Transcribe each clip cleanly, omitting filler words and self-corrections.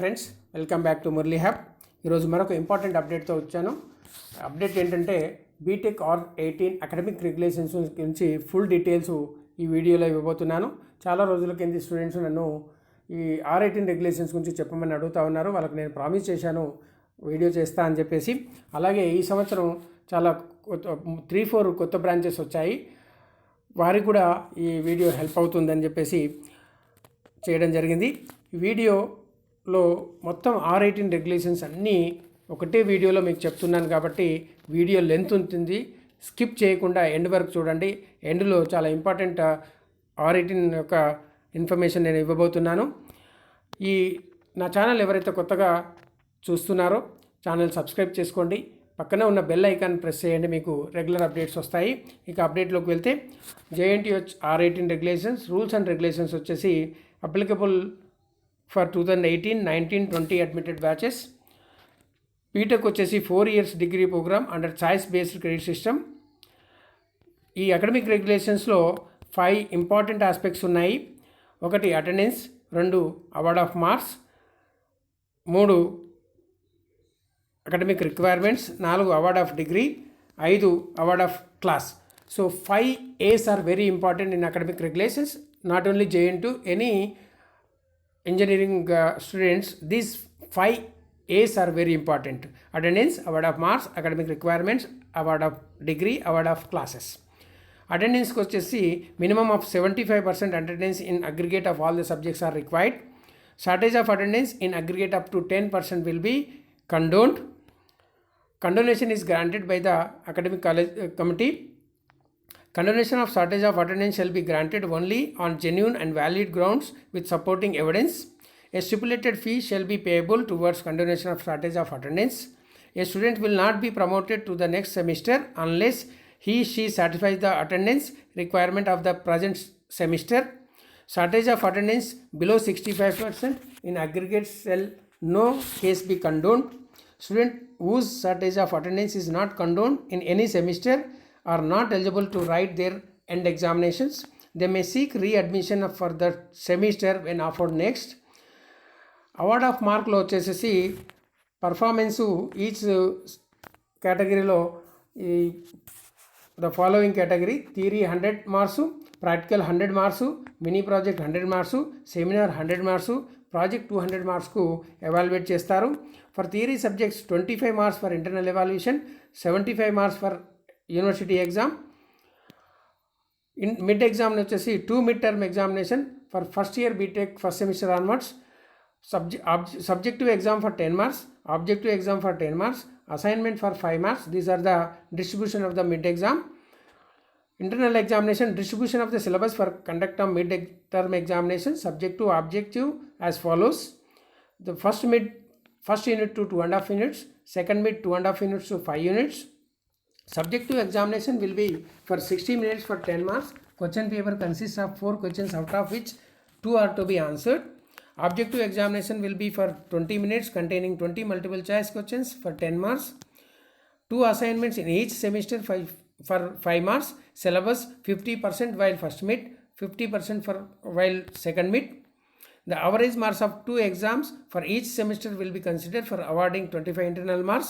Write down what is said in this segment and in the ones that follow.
Friends, welcome back to Murali hub. ఈరోజు మరొక important అప్డేట్తో వచ్చాను. అప్డేట్ ఏంటంటే బీటెక్ R18 అకాడమిక్ రెగ్యులేషన్స్ గురించి ఫుల్ డీటెయిల్స్ ఈ వీడియోలో ఇవ్వబోతున్నాను. చాలా రోజుల కింద స్టూడెంట్స్ నన్ను ఈ R18 రెగ్యులేషన్స్ గురించి చెప్పమని అడుగుతూ ఉన్నారు. వాళ్ళకి నేను ప్రామిస్ చేశాను వీడియో చేస్తా అని చెప్పేసి. అలాగే ఈ సంవత్సరం చాలా 3-4 కొత్త బ్రాంచెస్ వచ్చాయి. వారికి కూడా ఈ వీడియో హెల్ప్ అవుతుందని చెప్పేసి చేయడం జరిగింది. ఈ వీడియోలో మొత్తం R18 రెగ్యులేషన్స్ అన్నీ ఒకటే వీడియోలో మీకు చెప్తున్నాను కాబట్టి వీడియో లెంత్ ఉంటుంది. స్కిప్ చేయకుండా ఎండ్ వరకు చూడండి. ఎండ్లో చాలా ఇంపార్టెంట్ R18 యొక్క ఇన్ఫర్మేషన్ నేను ఇవ్వబోతున్నాను. ఈ నా ఛానల్ ఎవరైతే కొత్తగా చూస్తున్నారో ఛానల్ సబ్స్క్రైబ్ చేసుకోండి. పక్కనే ఉన్న బెల్ ఐకాన్ ప్రెస్ చేయండి, మీకు రెగ్యులర్ అప్డేట్స్ వస్తాయి. ఇక అప్డేట్లోకి వెళ్తే JNTU R18 regulations rules and regulations వచ్చేసి applicable for 2018, 19, 20 admitted batches. BTech వచ్చేసి 4 years degree programme under choice based credit system. ఈ అకాడమిక్ రెగ్యులేషన్స్లో 5 ఇంపార్టెంట్ ఆస్పెక్ట్స్ ఉన్నాయి. 1 attendance, 2 award of marks, 3 academic requirements, 4 award of degree, 5 award of class. So 5 A's are very important in academic regulations. Not only JNTU, any engineering students, these 5 A's are very important. Attendance, award of marks, academic requirements, award of degree, award of classes. Attendance వచ్చేసి minimum of 75% attendance in aggregate of all the subjects are required. Shortage of attendance in aggregate up to 10% will be condoned. Condonation is granted by the academic college committee. Condonation of shortage of attendance shall be granted only on genuine and valid grounds with supporting evidence. A stipulated fee shall be payable towards condonation of shortage of attendance. A student will not be promoted to the next semester unless she satisfies the attendance requirement of the present semester. Shortage of attendance below 65% in aggregate shall no case be condoned. Student whose shortage of attendance is not condoned in any semester are not eligible to write their end examinations. They may seek readmission for the semester when offered next. Award of మార్క్లో వచ్చేసేసి performance each కేటగిరీలో ఈ the following category: theory 100 marks, practical 100 marks, mini project 100 marks, seminar 100 marks, project 200 మార్క్స్కు evaluate చేస్తారు. For theory subjects 25 marks for internal evaluation, 75 marks for university exam. Mid exam వచ్చేసి 2 mid term examination for first year BTech first semester onwards. Subjective exam for 10 marks, objective exam for 10 marks, assignment for 5 marks. These are the distribution of the mid exam. Internal examination, distribution of the syllabus for conduct of mid term examination subject to objective as follows: the first unit to 2.5 units, second mid 2.5 units to 5 units. Subjective examination will be for 60 minutes for 10 marks. Question paper consists of 4 questions, out of which 2 are to be answered. Objective examination will be for 20 minutes containing 20 multiple choice questions for 10 marks. 2 assignments in each semester for 5 marks. Syllabus 50% while first mid, 50% for while second mid. The average marks of 2 exams for each semester will be considered for awarding 25 internal marks.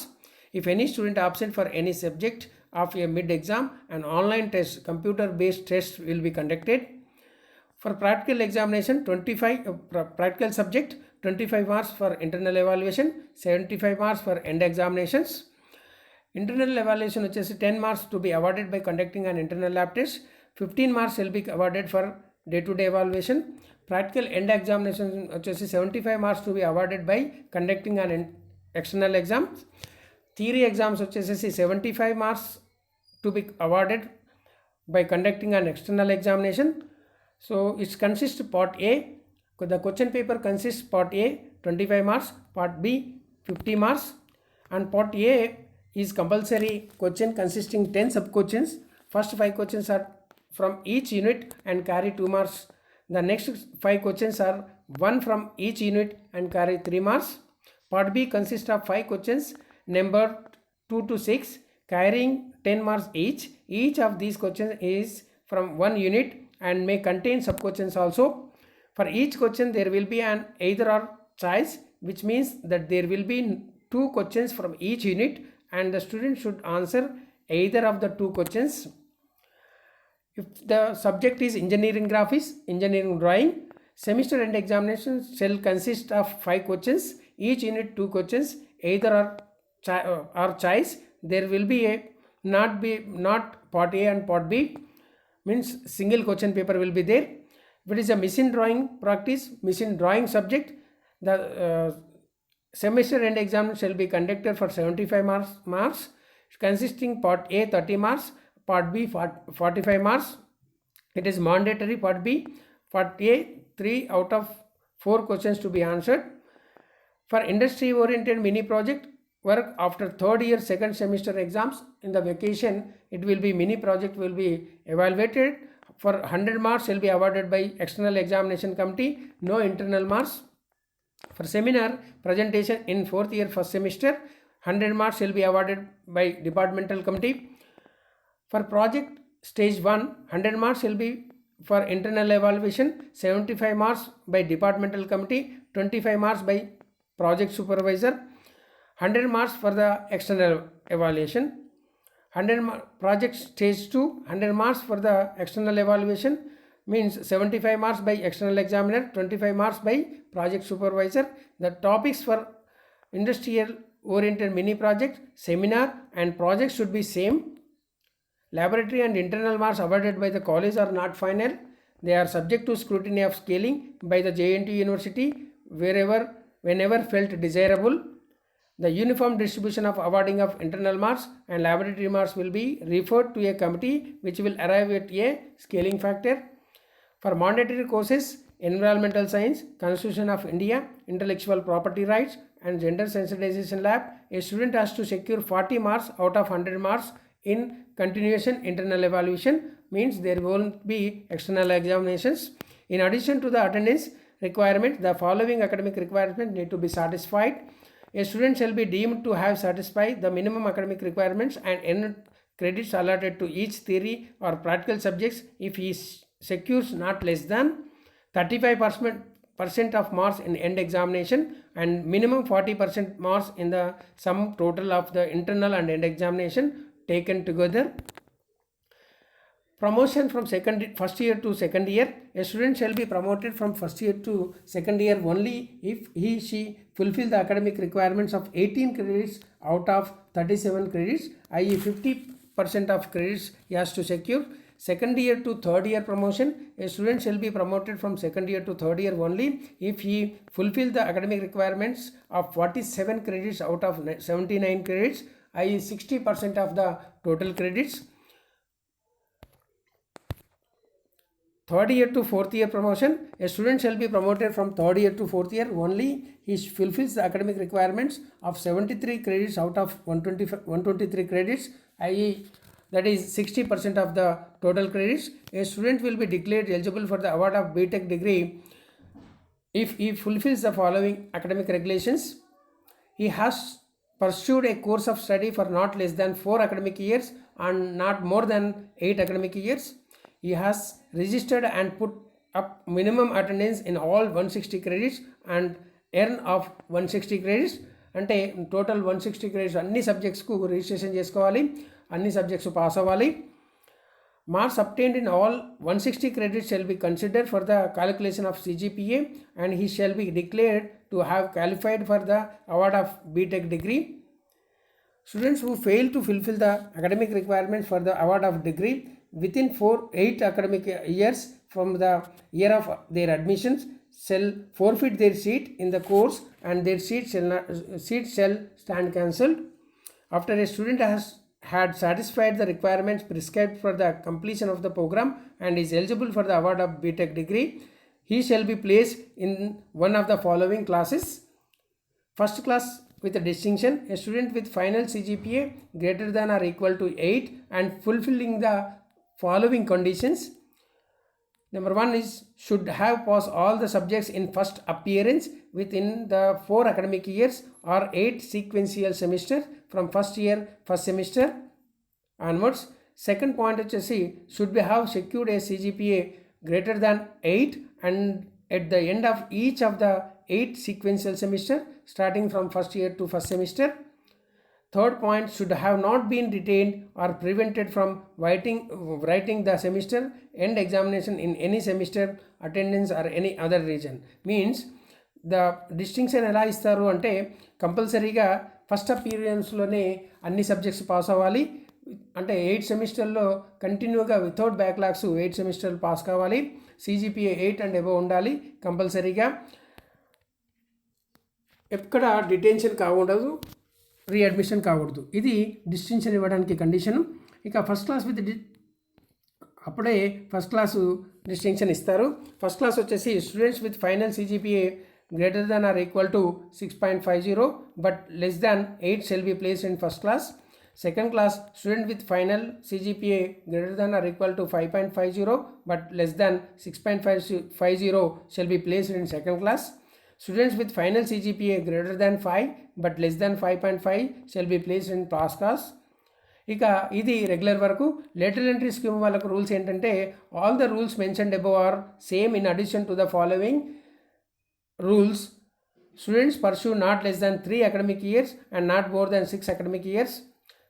If any student absent for any subject of a mid exam, an online test, computer based test will be conducted. For practical examination, 25 practical subject, 25 marks for internal evaluation, 75 marks for end examinations. Internal evaluation వచ్చేసి 10 marks to be awarded by conducting an internal lab test. 15 marks will be awarded for day-to-day evaluation. Practical end examination వచ్చేసి 75 marks to be awarded by conducting an external exam. Theory exams వచ్చేసి 75 marks to be awarded by conducting an external examination. So it consists part A. The question paper consists part A 25 marks, part B 50 marks, and part A is compulsory question consisting 10 sub questions. First 5 questions are from each unit and carry 2 marks. The next 5 questions are 1 from each unit and carry 3 marks. Part B consists of 5 questions numbered 2 to 6 carrying 10 marks each. Each of these questions is from 1 unit and may contain sub questions also. For each question there will be an either or choice which means that there will be 2 questions from each unit and the student should answer either of the 2 questions. If the subject is engineering graphics, engineering drawing, semester end examination shall consist of 5 questions, each unit 2 questions, either or choice. There will be a not part A and part B, means single question paper will be there. If it is a machine drawing practice, machine drawing subject, the semester end exam shall be conducted for 75 marks consisting part A 30 marks, part B 45 marks. It is mandatory part B. Part A 3 out of 4 questions to be answered. For industry oriented mini project work after third year second semester exams in the vacation, it will be mini project will be evaluated. For 100 marks will be awarded by external examination committee, no internal marks. For seminar presentation in fourth year first semester, 100 marks will be awarded by departmental committee. For project stage 1, 100 marks will be for internal evaluation, 75 marks by departmental committee, 25 marks by project supervisor, 100 marks for the external evaluation. Project stage 2, 100 marks for the external evaluation, means 75 marks by external examiner, 25 marks by project supervisor. The topics for industrial oriented mini project, seminar and project should be same. Laboratory and internal marks awarded by the college are not final. They are subject to scrutiny of scaling by the JNTU University whenever felt desirable. The uniform distribution of awarding of internal marks and laboratory marks will be referred to a committee which will arrive at a scaling factor. For mandatory courses, environmental science, Constitution of India, intellectual property rights and gender sensitization lab, a student has to secure 40 marks out of 100 marks in continuation internal evaluation, means there won't be external examinations. In addition to the attendance requirement, the following academic requirements need to be satisfied. A student shall be deemed to have satisfied the minimum academic requirements and earned credits allotted to each theory or practical subjects if he secures not less than 35% of marks in end examination and minimum 40% marks in the sum total of the internal and end examination taken together. Promotion from first year to second year. A student shall be promoted from first year to second year only if she fulfill the academic requirements of 18 credits out of 37 credits, i.e. 50% of credits he has to secure. Second year to third year promotion. A student shall be promoted from second year to third year only if he fulfill the academic requirements of 47 credits out of 79 credits, i.e. 60% of the total credits. Third year to fourth year promotion. A student shall be promoted from third year to fourth year only he fulfills the academic requirements of 73 credits out of 123 credits, i.e. that is 60% of the total credits. A student will be declared eligible for the award of BTech degree if he fulfills the following academic regulations. He has pursued a course of study for not less than 4 academic years and not more than 8 academic years. He has registered and put up minimum attendance in all 160 credits and earn of 160 credits. అంటే total 160 credits అన్ని సబ్జెక్ట్స్కు registration చేసుకోవాలి, అన్ని subjects pass అవ్వాలి. Marks obtained in all 160 credits shall be considered for the calculation of CGPA and he shall be declared to have qualified for the award of BTech degree. Students who fail to fulfill the academic requirements for the award of degree within 8 academic years from the year of their admissions shall forfeit their seat in the course and their seat shall stand cancelled. After a student has had satisfied the requirements prescribed for the completion of the program and is eligible for the award of BTech degree, he shall be placed in one of the following classes. First class with a distinction, a student with final CGPA greater than or equal to 8 and fulfilling the following conditions. Number 1 is should have passed all the subjects in first appearance within the 4 academic years or 8 sequential semesters from first year first semester onwards. Second point వచ్చేసి should be have secured a CGPA greater than 8 and at the end of each of the 8 sequential semester starting from first year to first semester. Third point, should have not been retained or prevented from writing the semester end examination in any semester attendance or any other reason. Means the distinction ఎలా ఇస్తారు అంటే కంపల్సరీగా first అపీరియన్స్లోనే అన్ని subjects pass అవ్వాలి, అంటే 8 సెమిస్టర్లో కంటిన్యూగా without backlogs 8 సెమిస్టర్లు pass కావాలి, CGPA 8 అండ్ అబవ్ ఉండాలి కంపల్సరీగా, ఎక్కడ డిటెన్షన్ కాకూడదు, రీఅడ్మిషన్ కాకూడదు. ఇది డిస్టింక్షన్ ఇవ్వడానికి కండిషను. ఇక ఫస్ట్ క్లాస్ విత్ అప్పుడే ఫస్ట్ క్లాసు డిస్టింక్షన్ ఇస్తారు. ఫస్ట్ క్లాస్ వచ్చేసి students with final CGPA greater than or equal to 6.50 but less than 8 shall be placed in first class. Second class, student with final CGPA greater than or equal to 5.50 but less than 6.50 shall be placed in second class. Students with final CGPA greater than 5 but less than 5.5 shall be placed in pass class. ఇక ఇది regular వరకు. Lateral entry scheme వాళ్ళకు rules ఏంటంటే all the rules mentioned above are same in addition to the following rules. Students pursue not less than 3 academic years and not more than 6 academic years.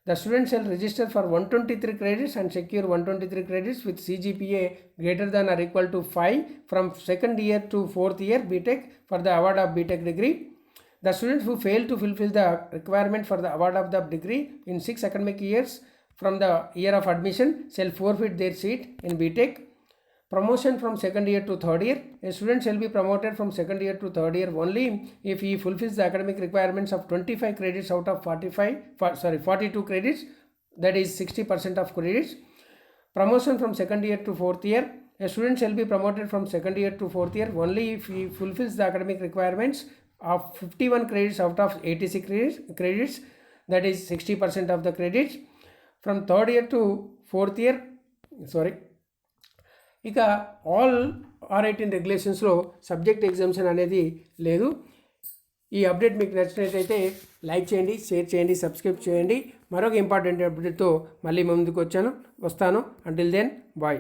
The student shall register for 123 credits and secure 123 credits with CGPA greater than or equal to 5 from second year to fourth year BTech for the award of BTech degree. The students who fail to fulfill the requirement for the award of the degree in 6 academic years from the year of admission shall forfeit their seat in BTech. Promotion from second year to third year. A student shall be promoted from second year to third year only if he fulfills the academic requirements of 25 credits out of 42 credits, that is 60% of credits. Promotion from second year to fourth year. A student shall be promoted from second year to fourth year only if he fulfills the academic requirements of 51 credits out of 86 credits, that is 60% of the credits. From third year to fourth year, ఇక all R18 రెగ్యులేషన్స్లో subject exemption అనేది లేదు. ఈ update మీకు నచ్చినట్లయితే like చేయండి, share చేయండి, subscribe చేయండి. మరొక ఇంపార్టెంట్ అప్డేట్తో మళ్ళీ ముందుకు వస్తాను. Until then bye.